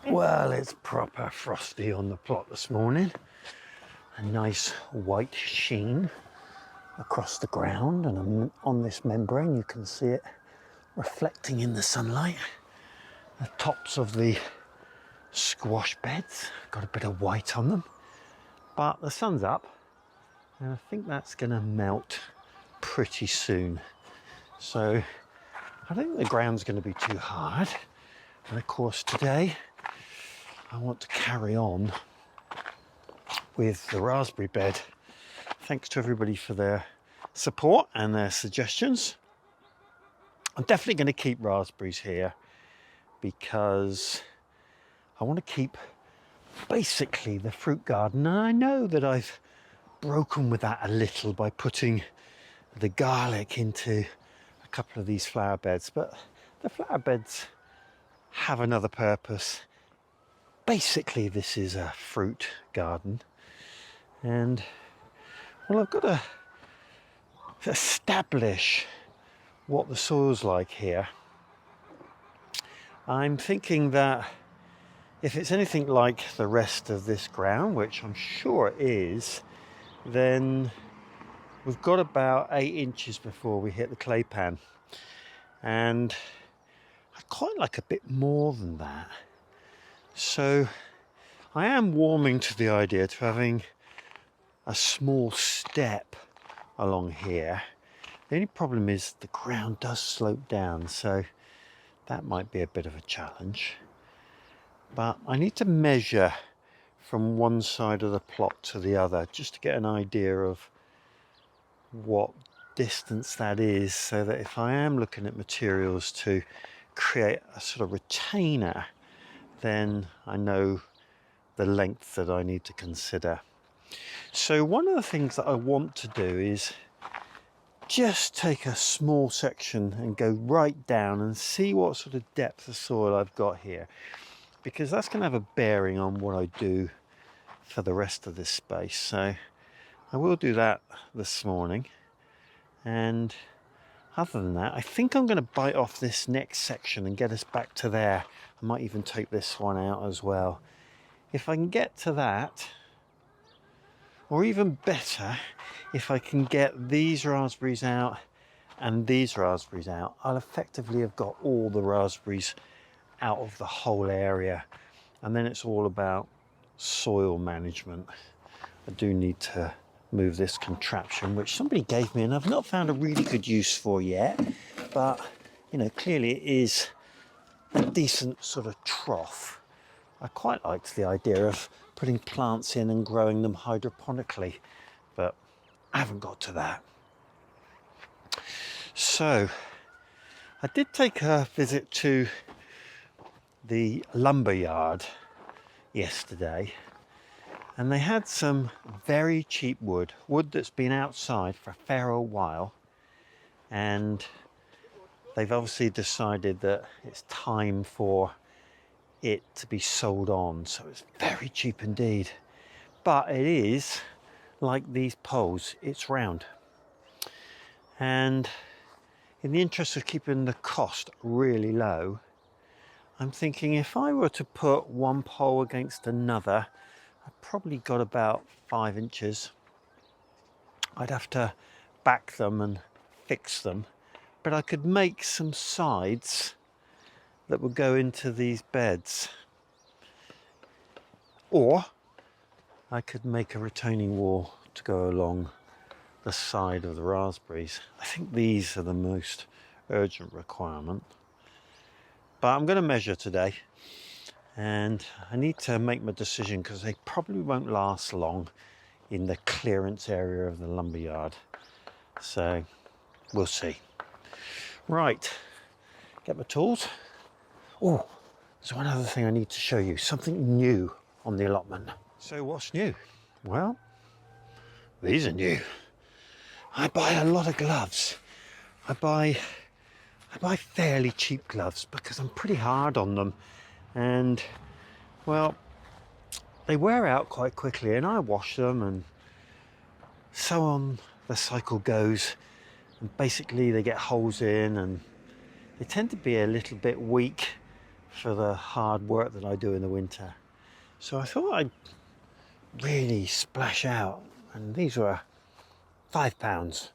Well, it's proper frosty on the plot this morning. A nice white sheen across the ground, and on this membrane you can see it reflecting in the sunlight. The tops of the squash beds got a bit of white on them, but the sun's up and I think that's going to melt pretty soon. So I don't think the ground's going to be too hard. And of course today I want to carry on with the raspberry bed. Thanks to everybody for their support and their suggestions. I'm definitely going to keep raspberries here because I want to keep basically the fruit garden. And I know that I've broken with that a little by putting the garlic into a couple of these flower beds, but the flower beds have another purpose. Basically this is a fruit garden, and well, I've got to establish what the soil's like here. I'm thinking that if it's anything like the rest of this ground, which I'm sure it is, then we've got about 8 inches before we hit the clay pan, and I'd quite like a bit more than that. So I am warming to the idea of having a small step along here. The only problem is the ground does slope down, so that might be a bit of a challenge. But I need to measure from one side of the plot to the other just to get an idea of what distance that is, so that if I am looking at materials to create a sort of retainer, then I know the length that I need to consider. So one of the things that I want to do is just take a small section and go right down and see what sort of depth of soil I've got here, because that's going to have a bearing on what I do for the rest of this space. So I will do that this morning, and other than that I think I'm going to bite off this next section and get us back to there. I might even take this one out as well. If I can get to that, or even better, if I can get these raspberries out and these raspberries out, I'll effectively have got all the raspberries out of the whole area. And then it's all about soil management. I do need to move this contraption, which somebody gave me and I've not found a really good use for yet, but you know, clearly it is a decent sort of trough. I quite liked the idea of putting plants in and growing them hydroponically, but I haven't got to that. So I did take a visit to the lumber yard yesterday, and they had some very cheap wood that's been outside for a fair old while, and they've obviously decided that it's time for it to be sold on, so it's very cheap indeed. But it is like these poles, it's round, and in the interest of keeping the cost really low, I'm thinking if I were to put one pole against another, I've probably got about 5 inches. I'd have to back them and fix them, but I could make some sides that would go into these beds, or I could make a retaining wall to go along the side of the raspberries. I think these are the most urgent requirement, but I'm going to measure today and I need to make my decision because they probably won't last long in the clearance area of the lumberyard, so we'll see. Right, get my tools. Oh, there's one other thing I need to show you, something new on the allotment. So what's new? Well, these are new. I buy a lot of gloves. I buy fairly cheap gloves because I'm pretty hard on them, and well, they wear out quite quickly, and I wash them, and so on the cycle goes, and basically they get holes in and they tend to be a little bit weak for the hard work that I do in the winter. So I thought I'd really splash out, and these were £5.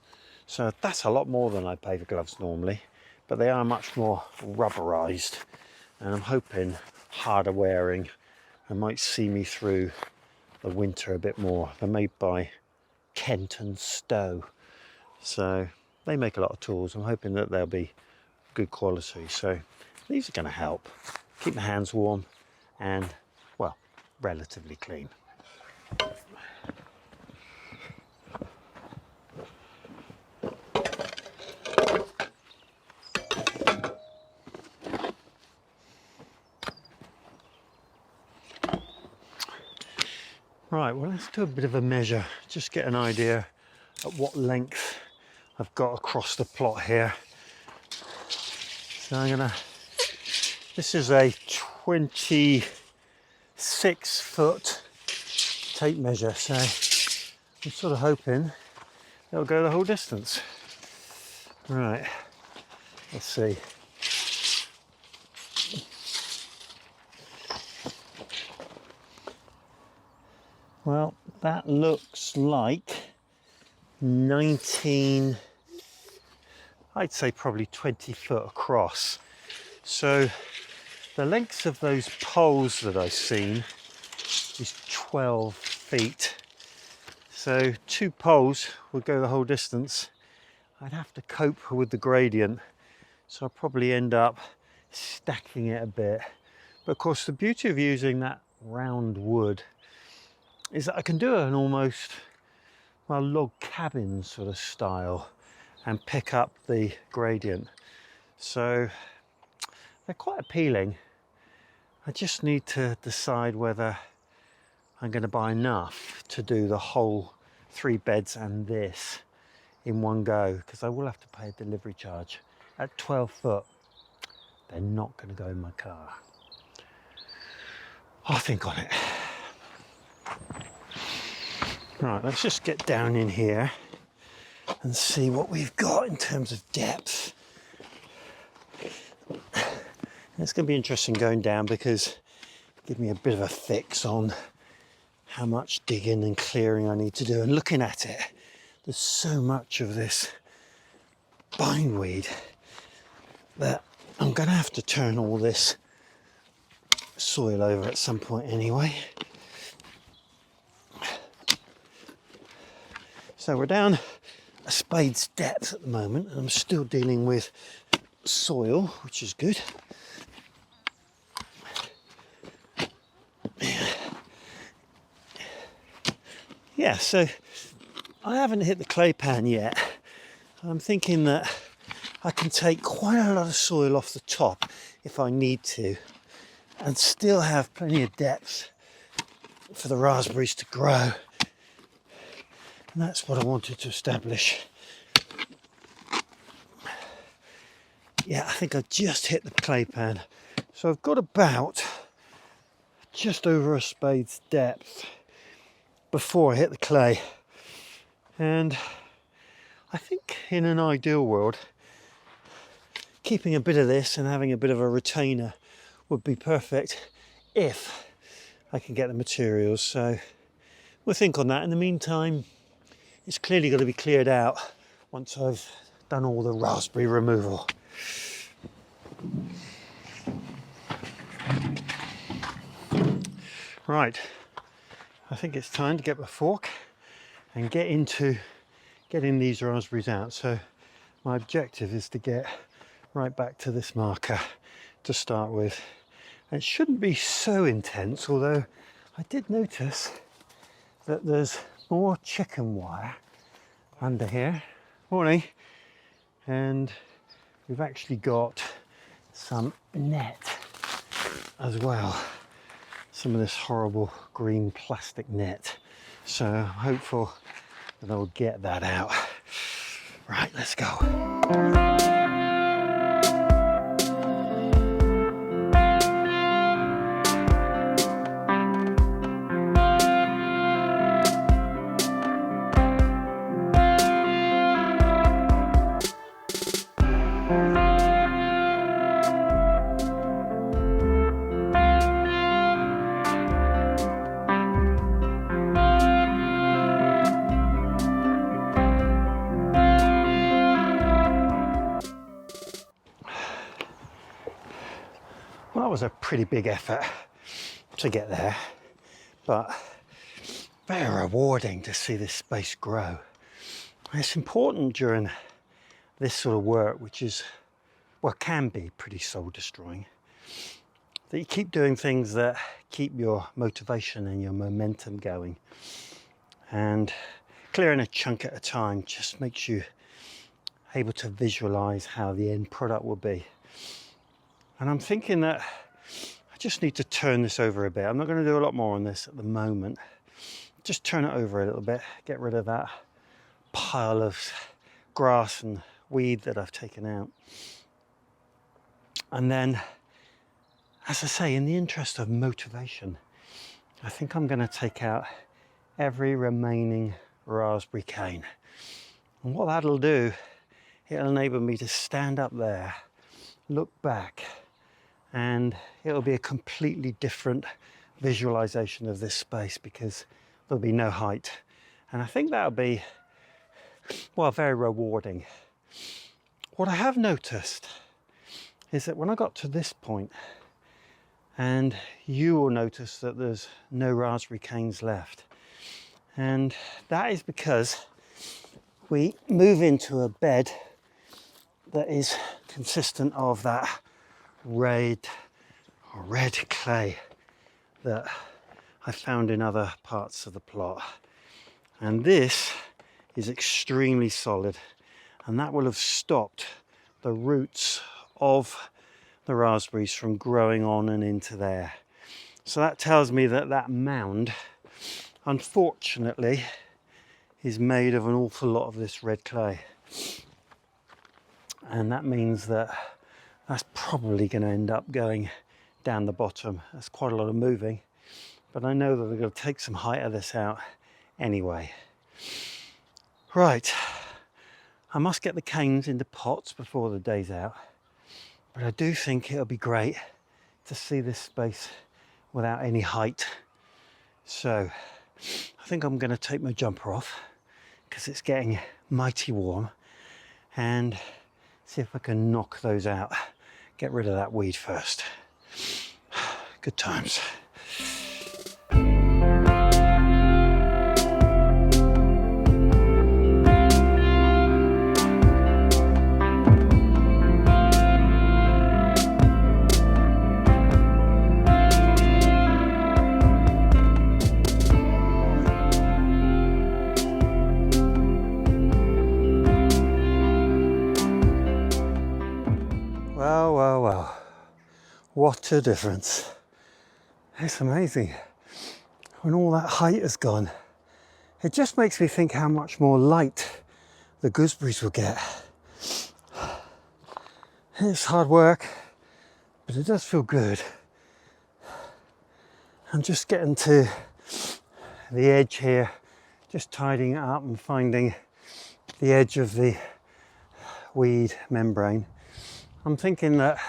So that's a lot more than I pay for gloves normally, but they are much more rubberized, and I'm hoping harder wearing and might see me through the winter a bit more. They're made by Kent and Stowe, so they make a lot of tools. I'm hoping that they'll be good quality. So these are going to help keep my hands warm and, well, relatively clean. Right, well, let's do a bit of a measure, just get an idea at what length I've got across the plot here. So this is a 26-foot tape measure, so I'm sort of hoping it'll go the whole distance. Right, let's see. Well, that looks like 19, I'd say probably 20 foot across. So the length of those poles that I've seen is 12 feet. So 2 poles would go the whole distance. I'd have to cope with the gradient, so I'll probably end up stacking it a bit. But of course, the beauty of using that round wood is that I can do an almost, well, log cabin sort of style and pick up the gradient. So they're quite appealing. I just need to decide whether I'm going to buy enough to do the whole 3 beds and this in one go, because I will have to pay a delivery charge. At 12 foot, they're not going to go in my car. I'll think on it. Right, let's just get down in here and see what we've got in terms of depth. It's going to be interesting going down, because give me a bit of a fix on how much digging and clearing I need to do. And looking at it, there's so much of this bindweed that I'm going to have to turn all this soil over at some point anyway. So we're down a spade's depth at the moment, and I'm still dealing with soil, which is good. Yeah, so I haven't hit the clay pan yet. I'm thinking that I can take quite a lot of soil off the top if I need to, and still have plenty of depth for the raspberries to grow. And that's what I wanted to establish. Yeah, I think I just hit the clay pan. So I've got about just over a spade's depth before I hit the clay. And I think in an ideal world, keeping a bit of this and having a bit of a retainer would be perfect if I can get the materials. So we'll think on that. In the meantime, it's clearly going to be cleared out once I've done all the raspberry removal. Right, I think it's time to get my fork and get into getting these raspberries out. So my objective is to get right back to this marker to start with. It shouldn't be so intense, although I did notice that there's more chicken wire under here. Morning. And we've actually got some net as well. Some of this horrible green plastic net. So I'm hopeful that I'll get that out. Right, let's go. that was a pretty big effort to get there, but very rewarding to see this space grow. And it's important during this sort of work, which is, well, can be pretty soul destroying, that you keep doing things that keep your motivation and your momentum going. And clearing a chunk at a time just makes you able to visualize how the end product will be. And I'm thinking that I just need to turn this over a bit. I'm not going to do a lot more on this at the moment. Just turn it over a little bit, get rid of that pile of grass and weed that I've taken out. And then, as I say, in the interest of motivation, I think I'm going to take out every remaining raspberry cane. And what that'll do, it'll enable me to stand up there, look back, and it'll be a completely different visualization of this space because there'll be no height. And I think that'll be, well, very rewarding. What I have noticed is that when I got to this point, and you will notice that there's no raspberry canes left, and that is because we move into a bed that is consistent of that red clay that I found in other parts of the plot. And this is extremely solid, and that will have stopped the roots of the raspberries from growing on and into there. So that tells me that that mound, unfortunately, is made of an awful lot of this red clay. And that means that that's probably going to end up going down the bottom. That's quite a lot of moving, but I know that they're going to take some height of this out anyway. Right, I must get the canes into pots before the day's out, but I do think it'll be great to see this space without any height. So I think I'm going to take my jumper off because it's getting mighty warm, and see if I can knock those out. Get rid of that weed first. Good times. Wow. What a difference. It's amazing. When all that height is gone, it just makes me think how much more light the gooseberries will get. It's hard work, but it does feel good. I'm just getting to the edge here, just tidying it up and finding the edge of the weed membrane. I'm thinking that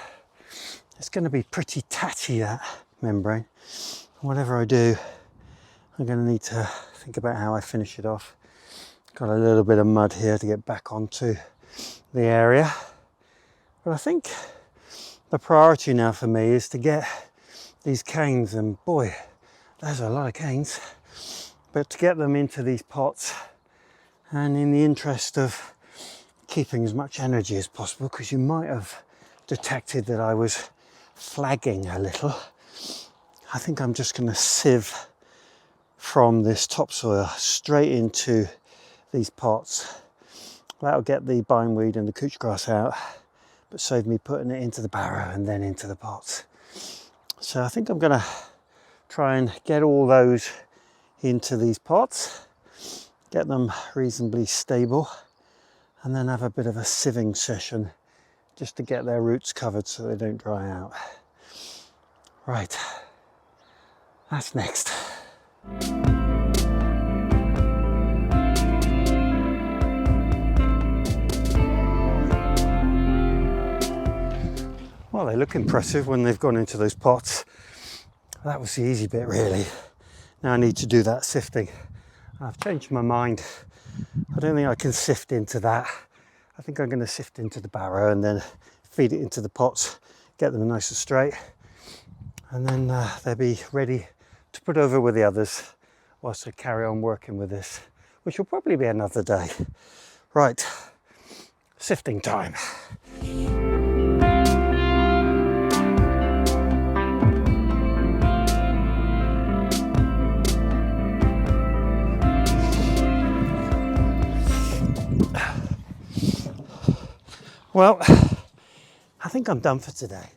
it's going to be pretty tatty, that membrane. Whatever I do, I'm going to need to think about how I finish it off. Got a little bit of mud here to get back onto the area. But I think the priority now for me is to get these canes, and boy, there's a lot of canes, but to get them into these pots, and in the interest of keeping as much energy as possible, because you might have detected that I was flagging a little. I think I'm just going to sieve from this topsoil straight into these pots. That'll get the bindweed and the couch grass out, but save me putting it into the barrow and then into the pots. So I think I'm going to try and get all those into these pots, get them reasonably stable, and then have a bit of a sieving session just to get their roots covered so they don't dry out. Right, that's next. Well, they look impressive when they've gone into those pots. That was the easy bit, really. Now I need to do that sifting. I've changed my mind. I don't think I can sift into that. I think I'm going to sift into the barrow and then feed it into the pots, get them nice and straight. and then they'll be ready to put over with the others whilst I carry on working with this, which will probably be another day. Right, sifting time. Well, I think I'm done for today.